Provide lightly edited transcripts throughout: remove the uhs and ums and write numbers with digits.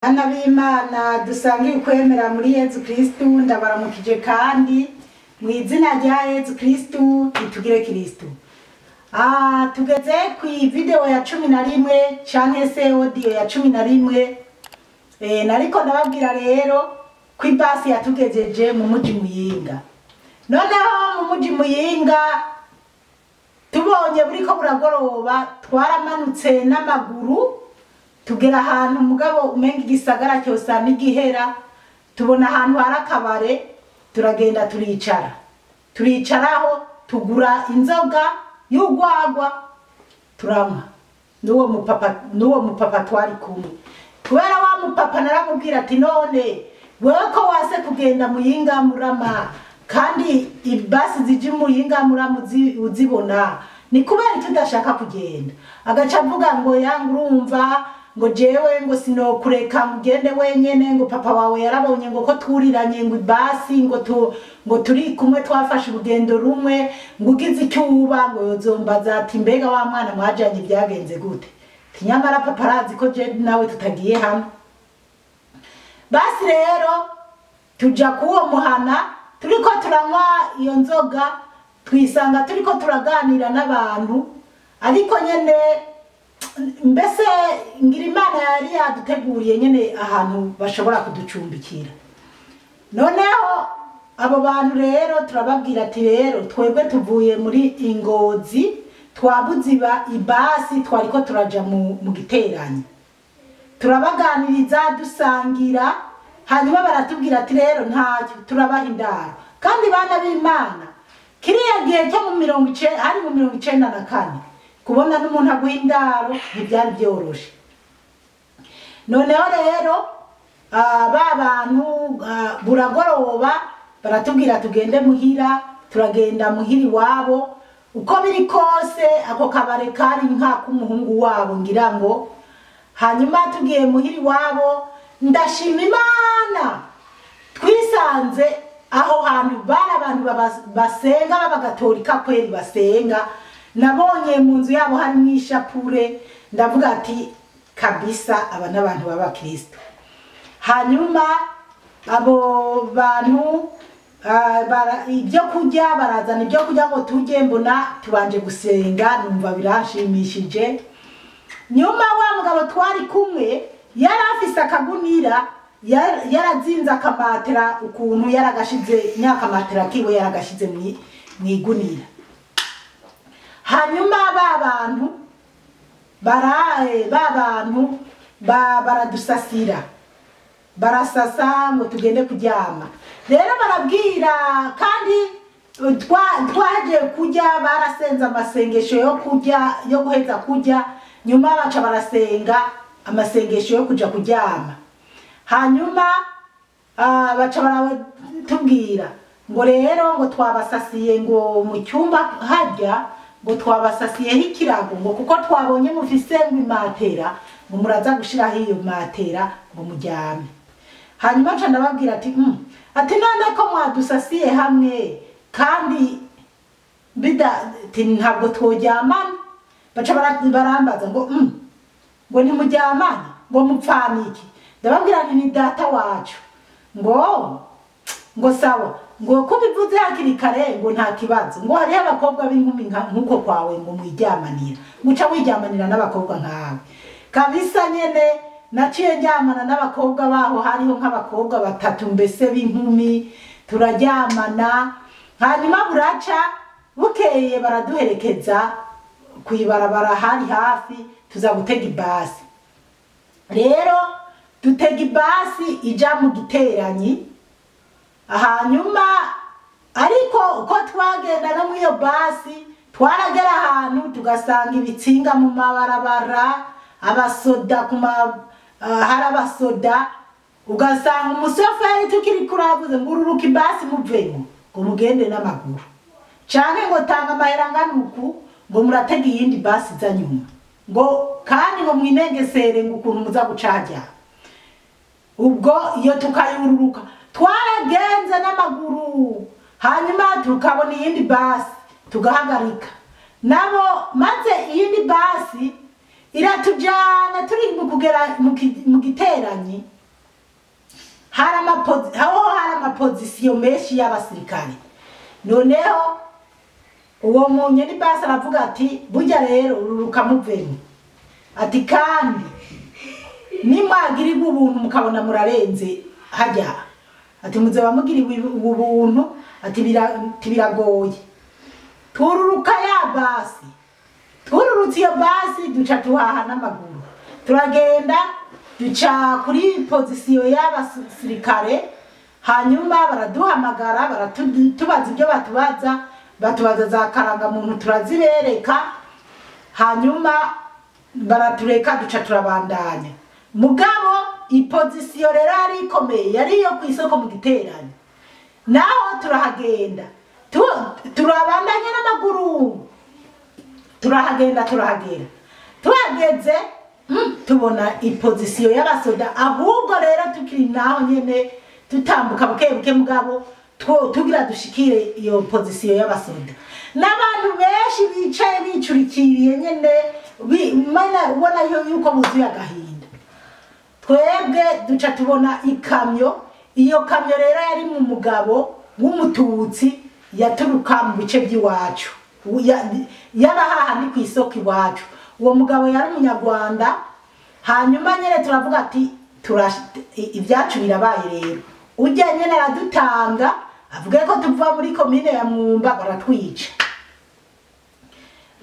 Bana b'Imana dusangiye kwemera muri Yezu Kristu, ndabaramukije kandi mu izina rya Yezu Kristu itugire Kristu. Tugeze ku video ya 11 canke se audio ya 11. Nariko ndababwira rero ko ibasi yatugejeje mu muji Muyinga. Noneho mu muji Muyinga tubonye buriko buragoroba, twaramanutse n'amaguru tugera ahantu mugabo umenga igisagara cyose n'igihera, tubona ahantu hari akabare, turagenda turicaraho tugura inzoga y'urwagwa turanywa n'uwo mupapa twari kumwe. Kubera wa mupapa naramubwira ati none wewe ko wase kugenda Muyinga Murama kandi ibasi zije Muyinga Murama uzibona, ni kubera tudashaka kugenda? Agaca avuga ngo yangu urumva ngo jewe ngo sinokureka ngende wenyene, ngo papa wawe yarabonye ngo ko turiranye ngo ibasi ngo turi kumwe twafashe urugendo rumwe, ngo ugize icyuba ngo yozombaza ati mbega wa mwana mwajanye byagenze gute? Nyamara papa arazi ko je nawe tutagiye hamwe. Basi rero tuja kuwo muhana, turiko turanywa iyo nzoga, twisanga turiko turaganira n'abantu, ariko nyene mbese ngira Imana yari yaduteguriye nyene ahantu bashobora kuducumbikira. Noneho abo bantu rero turababwira ati rero twebwe tuvuye muri Ingozi, twabuziba ibasi twariko turaja mu giteranyo, turabaganiriza dusangira, hanyuma baratubwira ati rero ntacyo turabaha indaro. Kandi bana b'Imana kiriya gihe cyo mu 1994 kubona n'umuntu aguha indaro ntibyari byoroshe. Noneho rero ba bantu buragoroba baratubwira tugende muhira, turagenda muhiri wabo. Uko biri kose ako kabare kari nka kumuhungu wabo ngira ngo. Hanyuma tugiye muhiri wabo, ndashima Imana twisanze aho hantu bari abantu basenga b'abagatolika kweri basenga. Nabonye mu nzu yabo hari mwishapure, ndavuga ati kabisa aba n'abantu baba Kristo. Hanyuma abo bantu ibyo kurya barazana ibyo kurya ngo tujye, mbona tubanje gusenga, numva biranshimishije. Nyuma wa mugabo twari kumwe yari afise akagunira, yarazinze akamatera ukuntu yaragashize nyakamatera kiwe yaragashize mwigunira. Hanyuma babantu baradusasira, barasasa ngo tugende kuryama. Rero barabwira kandi twaje kujya, barasenze amasengesho yo guheza kujya, nyuma baca barasenga amasengesho yo kuja kuryama. Hanyuma baca baratubwira ngo rero ngo twabasasiye ngo mu cyumba harya, ngo twabasasiyeho ikirago ngo kuko twabonye mufise imatera, ngo muraza gushiraho iyo matera ngo muryame. Hanyuma nca ndababwira ati none ko mwadusasiye hamwe kandi ntabwo tworyamana? Baca barambaza ngo ntimuryamana, ngo mupfaniki? Ndababwira nti ni data wacu. ngo sawa, ngo ko bivuze hakiri kare ngo nta kibazo, ngo hariho abakobwa b'inkumi nkuko kwawe ngo mwijyamanira, muca wijyamanira n'abakobwa nkawe. Kabisa nyene naciye njyamana n'abakobwa baho, hariho nk'abakobwa 3 mbese b'inkumi, turaryamana. Hanyuma buraca bukeye baraduherekeza kwibarabara hari hafi, tuza gutega ibasi. Rero dutega ibasi ija mu giteranyi. Hanyuma ariko uko twagenda no mu iyo basi twaragera ahantu tugasanga ibitsinga mu mabarabara, abasoda hari abasoda, ugasanga umusoferi tukiri kuravuze ngo ururuka ibasi muvemo ngo mugende n'amaguru, canke ngo tanga amahera nganuku ngo muratega iyindi basi za nyuma, ngo kandi ngo mwinengesere ngo ukuntu muza gucajya. Ubwo iyo tukayururuka twaragenze n'amaguru, hanyuma tukabona iyindi basi tugahagarika nabo, maze iyindi basi iratujana turi mu kugera mu giteranyi hari amapozisiyo menshi y'abasirikare. Noneho uwo munyeni basi aravuga ati burya rero ururuka muveni ati kandi nimwagirirwa ubuntu mukabona murarenze hajya ati muzaba mugiriwe ubuntu ati biragoye tururuka ya basi tururutse iyo basi duca tuhaha n'amaguru turagenda duca kuri pozisiyo y'abasirikare hanyuma baraduhamagara baratubaza ibyo batubaza za karangamuntu turazibereka hanyuma baratureka duca turabandanya mugabo ipozisiyo rero ari ikomeye yari yo ku isoko mu giterane naho turahagenda turabandanya n'amaguru turahagenda tuhageze tubona ipozisiyo y'abasoda ahubwo rero tukiri naho nyene tutambuka buke mugabo tugira dushikire iyo pozisiyo y'abasoda n'abantu benshi bicaye bicurikiriye nyene ubona yuko buzuye agahinda twebwe duca tubona ikamyo iyo kamyo rero yari mu mugabo w'umututsi yaturuka mu bice by'iwacu yabahaha ni ku isoko iwacu uwo mugabo yari umunyarwanda hanyuma nyene turavuga ati ibyacu birabaye rero ujya nyene aradutanga avuga ko tuva muri komine ya Mwumba baratwica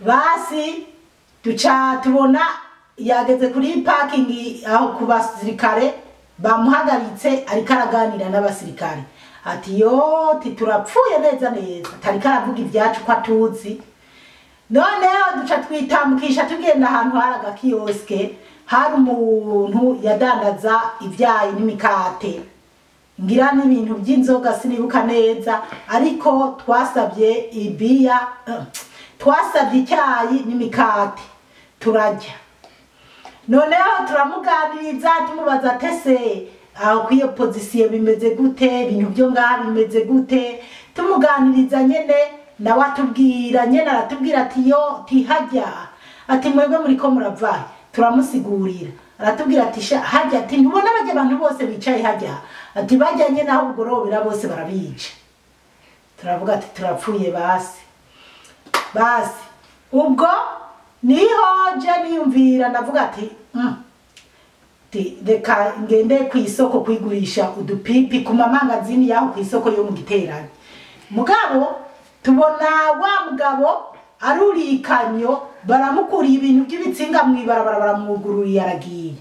basi duca tubona yageze kuri parking aho ku basirikare bamuhagaritse ariko araganira n'abasirikare ati yo turapfuye neza tariko aravuga ibyacu ko atuzi noneho duca twitambukisha tugenda ahantu hari agakioske hari umuntu yadandaza ibyayi n'imikate ngira n'ibintu by'inzoga sinibuka neza ariko twasabye ibiya twasabye icyayi n'imikate turajya noneho turamuganiriza tumubaza tese aho kwiyo pozisiyo bimeze gute ibintu byo ngaha bimeze gute tumuganiriza nyene nawe atubwira nyene aratubwira ati yo tihajya ati mwebwe muri ko muravahe turamusigurira aratubwira ati hajya ati ntubona bajya abantu bose bicaye hajya ati bajya nyene aho ugorobera bose barabica turavuga ati turapfuye basi ubwo niho je niyumvira ndavuga ati reka ngende ku isoko kwigurisha udupipi ku mamangazini yaho ku isoko yo mu giterane mugabo tubona wa mugabo aruri ikanyo baramukuriye ibintu by'ibitsinga mwibarabara baramugururiye aragiye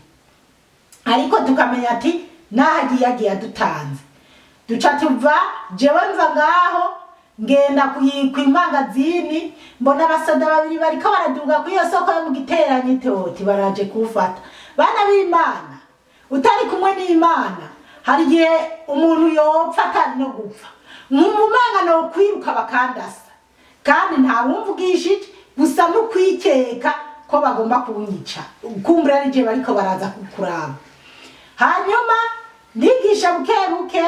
ariko tukamenya ati nahagiye adutanze duca tuva jewe mva ngaho ngenda kwimangazini mbona abasoda babiri bariko baraduga ku iyo soko yo mu giterane toti baraje kufata bana b'Imana utari kumwe n'Imana hari gihe umuntu yopfa atari no gupfa mumanga no kwiruka bakandasa kandi nta wumvugishije gusa no kwikeka ko bagomba kunyica kumbura ari je bariko baraza kukuraba hanyuma ndigisha buke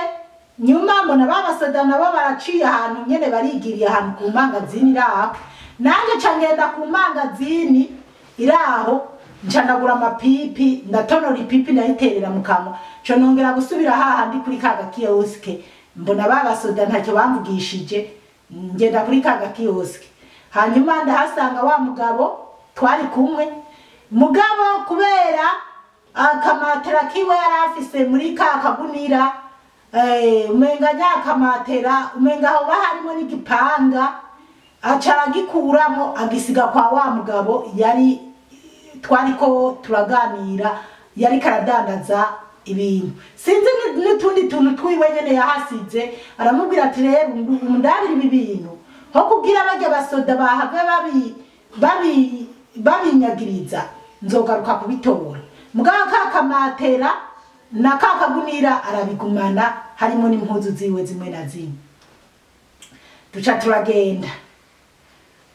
nyuma mbona babasoda nabo baraciye ahantu nyene barigiriye ahantu ku mangazini iraho nanje cangenda ku mangazini iraho ncanagura amapipi ndatonora ipipi nayiterera mu kanwa cyo nongera gusubira hahandi kuri kaga kioske mbona babasoda ntacyo bamvugishije ngenda kuri kaga kioske hanyuma ndahasanga wa mugabo twari kumwe mugabo kubera akamatera kiwe yarafise muri kagunira umenga nyakamatera umenga aho baharimo n'igipanga acara gikuramo agisiga kwa wa mugabo yari twariko turaganira yari karadandaza ibintu sinzi n'utundi tuntu twiwe nyene yahasize aramubwira ati rero ndabira ibi bintu ho kugira bajya basoda bahave babinyagiriza nzogaruka kubitora mugabo kakamatera na kakagunira arabigumana harimo n'impuzu ziwe zimwe na zimwe duca turagenda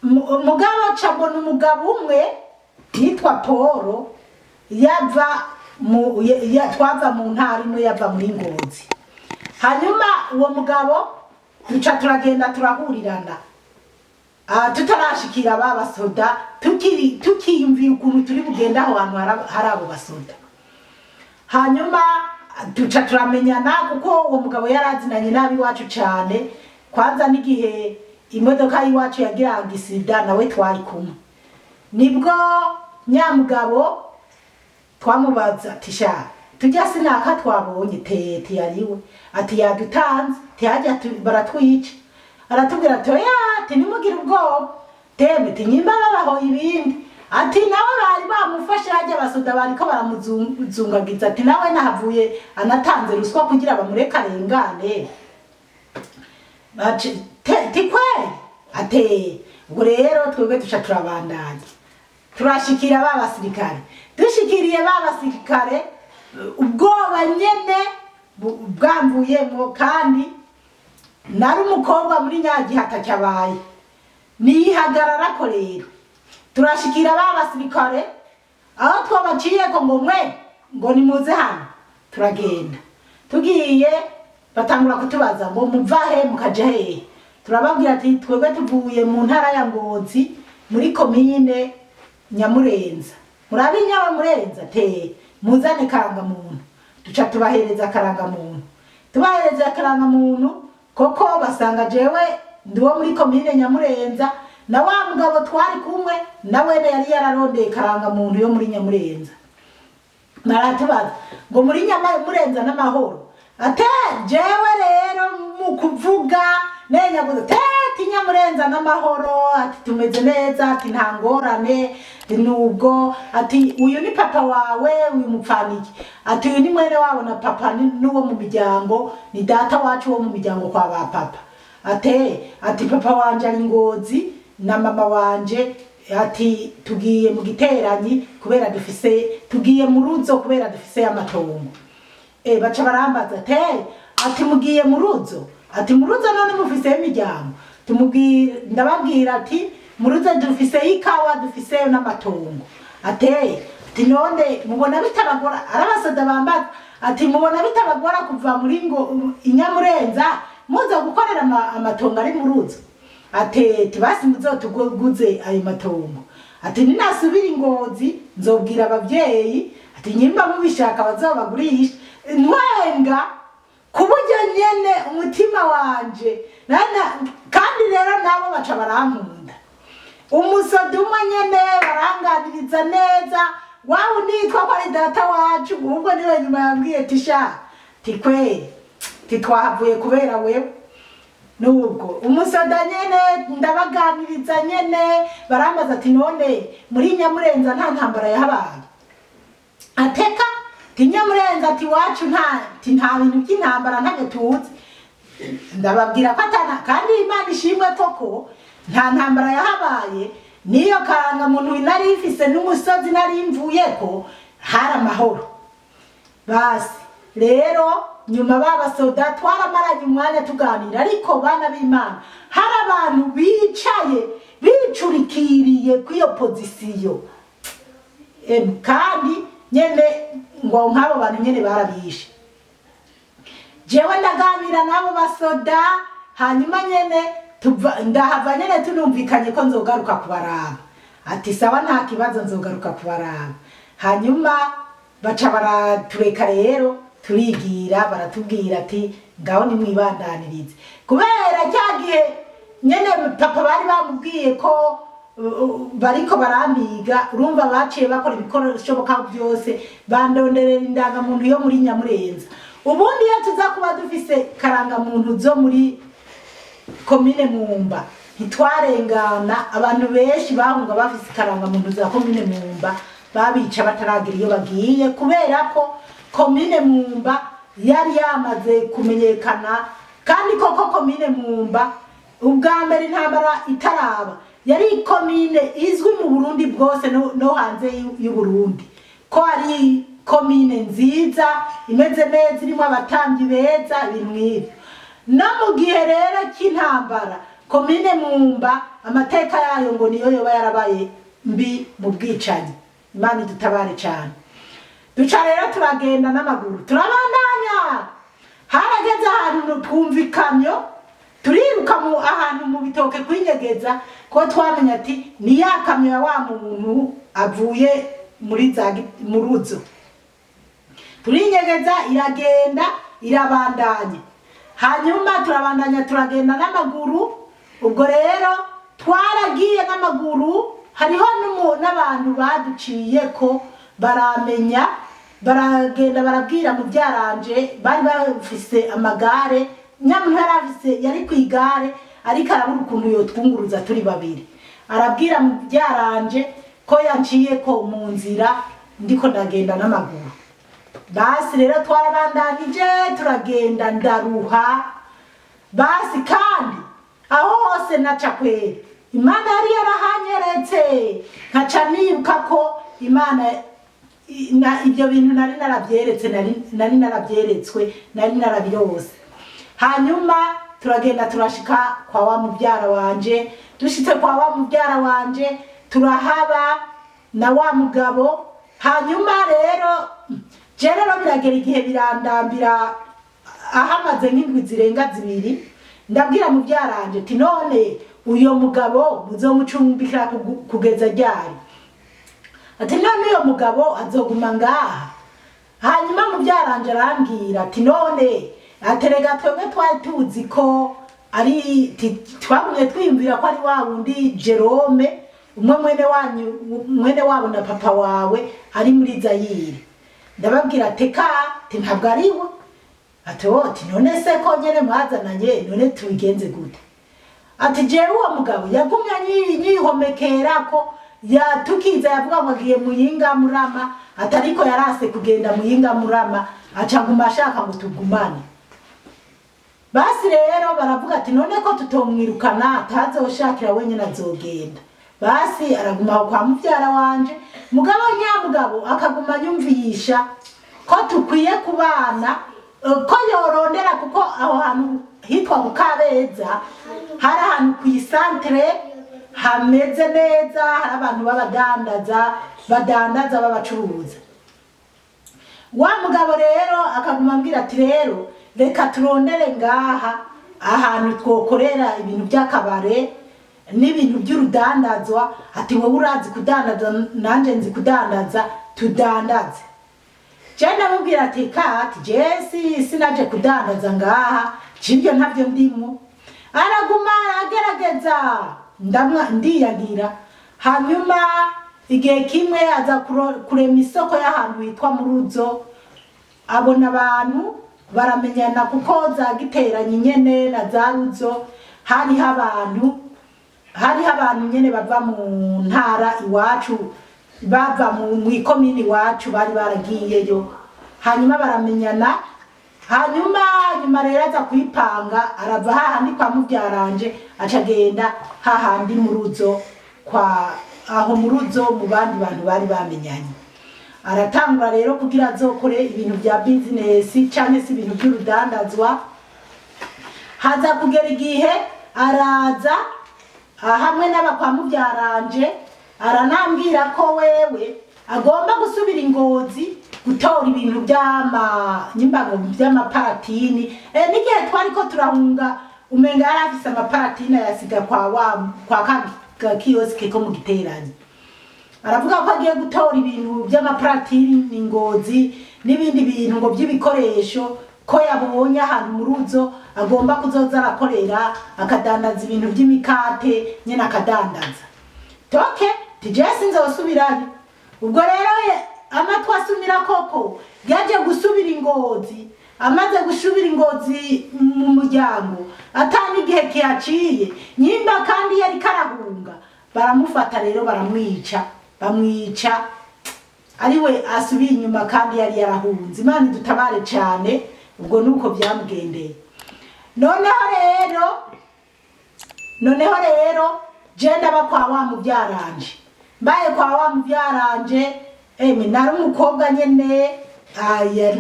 mugabo cabona umugabo umwe yitwa Paul twava mu ntara no yava muri Ngozi hanyuma uwo mugabo duca turagenda turahurirana tutarashikira babasoda tukiyumvira ukuntu turi bugenda aho hantu hari abo basoda hanyuma duca turamenyana kuko uwo mugabo yarazinanye nabi wacu cyane kwanza n'igihe imodoka y'iwacu yagira agisida nawe twari kumwe nibwo nyamugabo twamubaza ati sha tujya sinaka twabonye tete yariwe ati yadutanze tihajya baratwica aratubwira ati oya ati nimugire ubwoba tembe tinyimba babaho ibindi ati nawe bari bamufashe hajya basoda bariko baramuzungagiza ati nawe nahavuye anatanze ruswa kugira bamureka arengane tikwe ate ubwo rero twebwe duca turabandanya turashikira babasirikare dushikiriye babasirikare ubwoba nyene bwamvuyemo kandi nari umukobwa muri nyagihata cyabaye nihagarara ko rero turashikira babasirikare aho twabaciye ko ngo mwe ngo nimuze hano turagenda tugiye batangura kutubaza ngo muvahe mukaja hehe turababwira ati twebwe tuvuye mu ntara ya Ngozi muri komine Nyamurenza murabinya Murenza te muzane karanga muntu duca tubahereza karanga muntu tubahereza karanga muntu koko basanga jewe ndiwo muri komine Nyamurenza na wa mugabo twari kumwe nawe yari yararondeye karanga muntu yo muri Nyamurenza maratubaza ngo muri Nyamurenza n'amahoro ate jewe rero mu kuvuga nenya guze ati Nyamurenza n'amahoro ati tumeze neza ati ntangorane nubwo ati uyu ni papa wawe uyu mupfaniki ati uyu ni mwene wabo na papa n'uwo mu miryango ni data wacu wo mu miryango kwa ba papa ati papa wanje ari Ngozi na mama wanje ati tugiye mu giteranyi kubera dufise tugiye mu ruzo kubera dufise amatongo baca barambaza ati mugiye mu ruzo ati mu ruzo none mufise imiryango ndababwira ati mu ruzo dufise ikawa dufise n'amatongo ati none mubona bitabagora arabasoda bambaza ati mubona bitabagora kuva muri ngo Inyamurenza muza gukorera amatongo ari mu ruzo ati basi muzotuguze ayo matongo ati ninasubira Ngozi nzobwira abavyeyi ati nyimba mubishaka bazobagurisha ntwenga kuburyo nyene umutima wanje kandi rero nabo baca barankunda umusoda umwe nyene baranganiriza neza wawe nitwa ko ari data wacu ubwo niwe nyuma yambwiye tisha tikwe titwahavuye kubera wewe nubwo umusoda nyene ndabaganiriza nyene barambaza ati none muri Nyamurenza nta ntambara yahabaye ateka Nyamurenza ati wacu nta bintu by'intambara ntabyo tuzi ndababwira ko atana kandi Imana ishimwe koko nta ntambara yahabaye niyo karanga muntu nari ifise n'umusozi nari mvuyeko hari amahoro basi rero nyuma babasoda twaramaranye umwanya tuganira ariko bana b'Imana hari abantu bicaye bicurikiriye kw'iyo pozisiyo kandi nyene ngo nk'abo bantu nyene barabishe jewe ndaganira nabo basoda hanyuma nyene ndahava nyene tunumvikanye ko nzogaruka kubaraba ati sawa nta kibazo nzogaruka kubaraba hanyuma baca baratureka rero turigira baratubwira ati ngaho nimwibandanirize kubera cyagihe nyene papa bari bamubwiye ko bariko baramiga urumva baciye bakora ibikoreshoboka byose bandonderera indangamuntu yo muri Nyamurenza ubundi iyo tuza kuba dufise karangamuntu zo muri komine Mwumba ntitwarengana abantu benshi bahunga bafise karangamuntu za komine Mwumba babica bataragira iyo bagiye kubera ko komine Mwumba yari yamaze kumenyekana kandi koko komine Mwumba ubwa mbere intambara itaraba yari komine izwi mu Burundi bwose no hanze y'u Burundi ko ari komine nziza imeze neza irimo abatambyi beza ibintu no mu gihe rero cy'intambara komine Mwumba amateka yayo ngo niyo yoba yarabaye mbi mu bwicanyi Imana idutabare cyane duca rero turagenda n'amaguru turabandanya harageze ahantu twumvikamyo turiruka ahantu mu bitoke kwinyegeza ko twamenya ati ni ya kamyo ya wa muntu avuye muri mu ruzo turinyegeza iragenda irabandanya. Hanyuma turabandanya turagenda n'amaguru. Ubwo rero twaragiye n'amaguru, hariho n'abantu baduciye ko baramenya, baragenda barabwira mu byaranje, bari bafise amagare, nyamuntu yarafise yari kwigare ariko arabura ukuntu yotwunguruza turi babiri. Arabwira mu byaranje ko yanciye ko mu nzira ndiko ndagenda n'amaguru. Basi rero twarabandanije turagenda ndaruha. Basi kandi aho hose naca kwera Imana yari yarahanyeretse, nkaca nibuka ko Imana ibyo bintu nari narabyeretse, nari narabyeretswe, nari narabirose. Hanyuma turagenda turashika kwa wa mubyara wanje. Dushitse kwa wa mubyara wanje turahaba na wa mugabo. Hanyuma rero rero biragera igihe birandambira, ahamaze nk'indwi zirenga zibiri. Ndabwira mubyaranje ati none uyo mugabo muzomucumbikira kugeza ryari? Ati none uyo mugabo azoguma ngaha. Hanyuma mubyaranje arambwira ati none aterega twebwe twari tuzi ko ari twabumye twiyumvira ko ari wa wundi Jerome, mwene wabo na papa wawe ari muri Zayire. Ndababwira teka ntabwo ari we. Ati none se ko nyene mwazananye, none tubigenze gute? Ati jewe uwo mugabo yagumya nyihomekera ko tukiza yavuga ngo agiye Muyinga Murama, atariko yarase kugenda Muyinga Murama, acaguma ashaka ngo tugumane. Basi rero baravuga ati none ko tutomwirukana atazoshakira wenyine azogenda. Basi araguma kwa mubyara wanje. Mugabo nyamugabo akaguma yumvisha ko tukwiye kubana, ko yorondera, kuko aho hantu hitwa mu Kabeza hari ahantu ku isantere hameze neza, hari abantu badandaza babacuruza. Wa mugabo rero akaguma ambwira ati rero reka turondere ngaha ahantu twokorera ibintu by'akabare n'ibintu by'urudandazwa. Ati wowe urazi kudandaza nanje nzi kudandaza, tudandaze. Cyane mubwira ati kati Jesse sinaje kudandaza ngaha, cibyo ntabyo ndimo. Araguma agerageza ndiyagira. Hanyuma igihe kimwe aza kurema isoko y'ahantu hitwa Muruzo, abona abantu baramenyana kuko za Giteranye nyene na za Ruzo hariho abantu nyene bava mu ntara iwacu, bava mu ikomini iwacu, bari baragiyeyo. Hanyuma baramenyana. Hanyuma rero aza kwipanga, arava hahandi kwa mubyaranje acagenda hahandi Muruzo, kwa aho Muruzo mu bandi bantu bari bamenyanye. Aratangura rero kugira azokore ibintu bya business cyane si ibintu by'urudandazwa. Haza kugera igihe araza hamwe n'abakwa mubyaranje, aranambwira ko wewe agomba gusubira Ingozi gutora ibintu by'amaparatini. N'igihe twari ko turahunga umenga yarafise amaparatini yasiga kwa kioske ko mu Giteranye. Aravuga ko agiye gutora ibintu by'amaparatini Ingozi n'ibindi bintu ngo by'ibikoresho, ko yabonye ahantu Muruzo agomba kuzoza arakorera akadandaza ibintu by'imikate nyene akadandaza. Toke tijesi nzosubirayo. Ubwo rero amatwa asumira koko yaje gusubira Ingozi. Amaze gusubira Ingozi mu muryango atani igihe kiyaciye nyimba kandi yari karahunga, baramufata rero bamwica ariwe asubiye inyuma kandi yari yarahunze. Imana dutabare cyane. Ubwo nuko byamugendeye. Noneho rero je ndaba kwa wa mubyaranje. Mbaye kwa wa mubyaranje nari umukobwa nyene,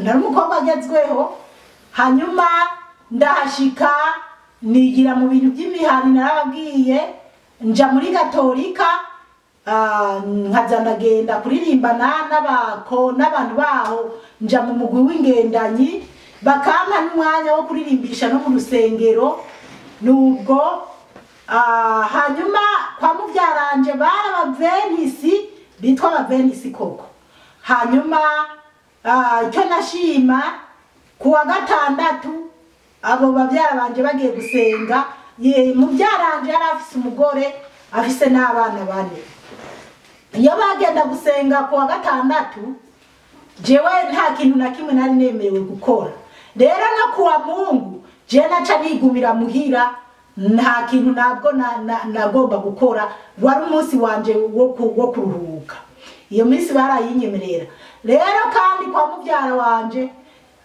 nari umukobwa agezweho. Hanyuma ndahashika nigira mu bintu by'imihani, narababwiye nja muri Gatolika, nkaza ndagenda kuririmbana n'abantu baho, nja mu mugwi w'ingendanyi, bakampa n'umwanya wo kuririmbisha no mu rusengero. Nubwo hanyuma kwa mubyaranje bari abavenisi, bitwa abavenisi koko. Hanyuma icyo nashima kuwa gatandatu abo bavyara banje bagiye gusenga muvyaranje yari afise umugore afise n'abana bane. Iyo bagenda gusenga kuwa gatandatu jewe nta kintu na kimwe nari nemerewe gukora. Rero no kuwa Mungu je naca nigumira muhira nta kintu nabwo nagomba gukora, wari umunsi wanje wo kuruhuka. Iyo minsi barayinyemerera. Rero kandi kwa muvyara wanje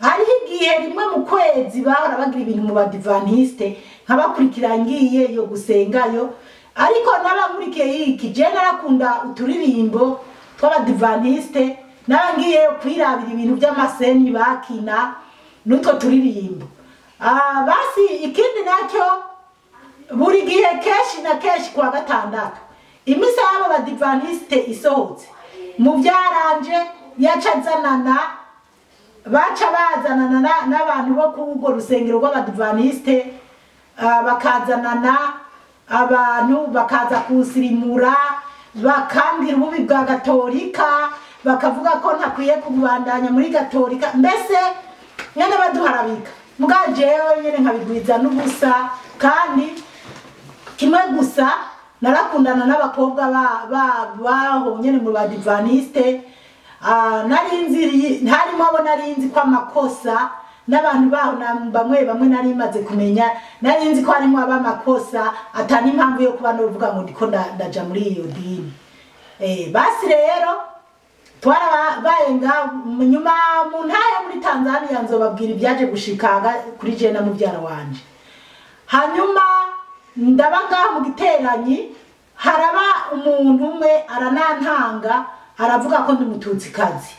hariho igihe rimwe mu kwezi bahora bagira ibintu mu badivantiste nkabakurikira ngiye yo gusengayo, ariko nabamurikiye iki je narakunda uturirimbo tw'abadivantiste narangiye kwirabira ibintu by'amaseni bakina n'utwo turirimbo. Basi ikindi nacyo buri gihe keshi na keshi kwa gatandatu imisa y'abo badivantiste isohotse muvyaranje baca bazanana n'abantu bo kugo rusengero rw'abadivantiste, bakazanana abantu bakaza kusirimura bakambira ububi bwa gatolika, bakavuga ko ntakwiye kubandanya muri gatolika, mbese nyene baduharabika. Muga jewe nyene nkabigwiza n'ubusa, kandi kimwe gusa narakundana n'abakobwa baho nyene mu badivantiste. Ntarimo abo narinzi ko amakosa n'abantu baho bamwe narimaze kumenya, narinzi ko harimo abamakosa atani impamvu yo kuba novuga ngo ndiko ndaja muri iyo dini. Basi rero twarabayenga nyuma mu ntaya muri Tanzania nzobabwira ibyaje gushikaga kuri je na muvyara wanje. Hanyuma ndabaga mu giteranyi haraba umuntu umwe aranantanga aravuga ko ndi mututsikazi.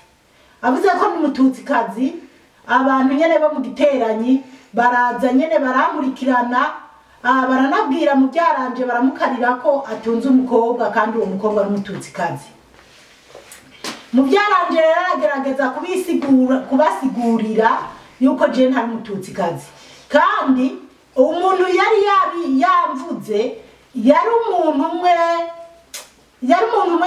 Avuze ko ndi mututsikazi, abantu nyene bo mu giteranyi baraza nyene baramurikirana, baranabwira muvyaranje baramukarira ko atunze umukobwa kandi uwo mukobwa ari mututsikazi. Muvyaranje yaragerageza kubasigurira yuko je ntari mututsikazi, kandi umuntu yari yamvuze yari umuntu umwe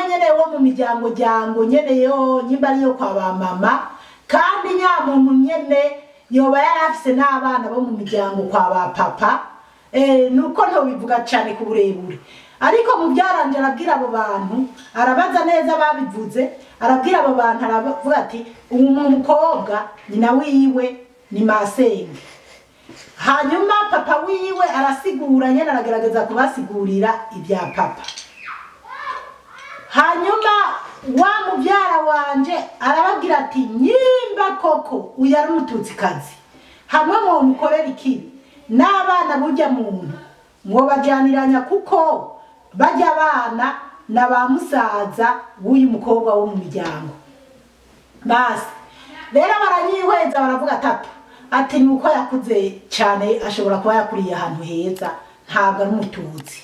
nyene wo mu miryango nyene yo nyimba ariyo kwa ba mama, kandi nyamuntu nyene yoba yari afise n'abana bo mu miryango kwa ba papa. Nuko ntobivuga cane ku burebure, ariko muvyaranje arabwira abo bantu, arabaza neza babivuze, arabwira abo bantu aravuga ati umukobwa nyina wiwe ni masenge. Hanyuma papa wiwe arasigura nyene aragerageza kubasigurira ibya papa. Hanyuma wa muvyara wanje arababwira ati nyimba koko uyari mututsikazi hamwe mu mukorera ikibi n'abana burya muntu ngo bajaniranya, kuko bajya abana na ba musaza w'uyu mukobwa wo mu miryango. Basi rero baranyihweza baravuga ati nuko yakuze cyane ashobora kuba yakuriye ahantu heza, ntabwo ari umututsi.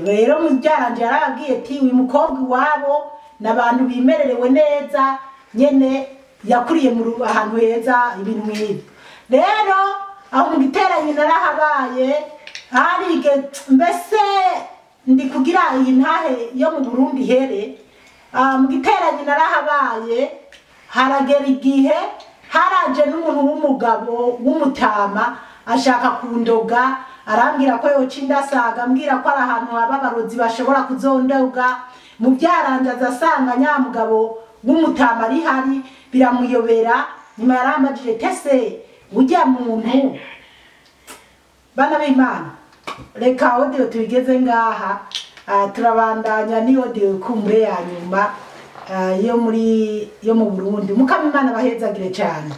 Rero mubyaranje yarababwiye ati uyu mukobwa iwabo n'abantu bimererewe neza nyene yakuriye mu ahantu heza ibintu nk'ibi. Rero aho mu giteranyi narahabaye harige, mbese ndi kugira iyi ntahe yo mu Burundi here. Mu giteranyi narahabaye haragera igihe haraje n'umuntu w'umugabo w'umutama ashaka kundoga, arambwira ko yoca indasaga, ambwira ko ari ahantu ababarozi bashobora kuzondoga. Muvyaranje azasanga nyamugabo w'umutama ari hari, biramuyobera. Nyuma yarambajije tese ujya muntu bana b'Imana. Reka audio tubigeze ngaha, turabandanya ni audio kumure ya nyuma yo mu Burundi. Mukama Imana bahezagire cyane.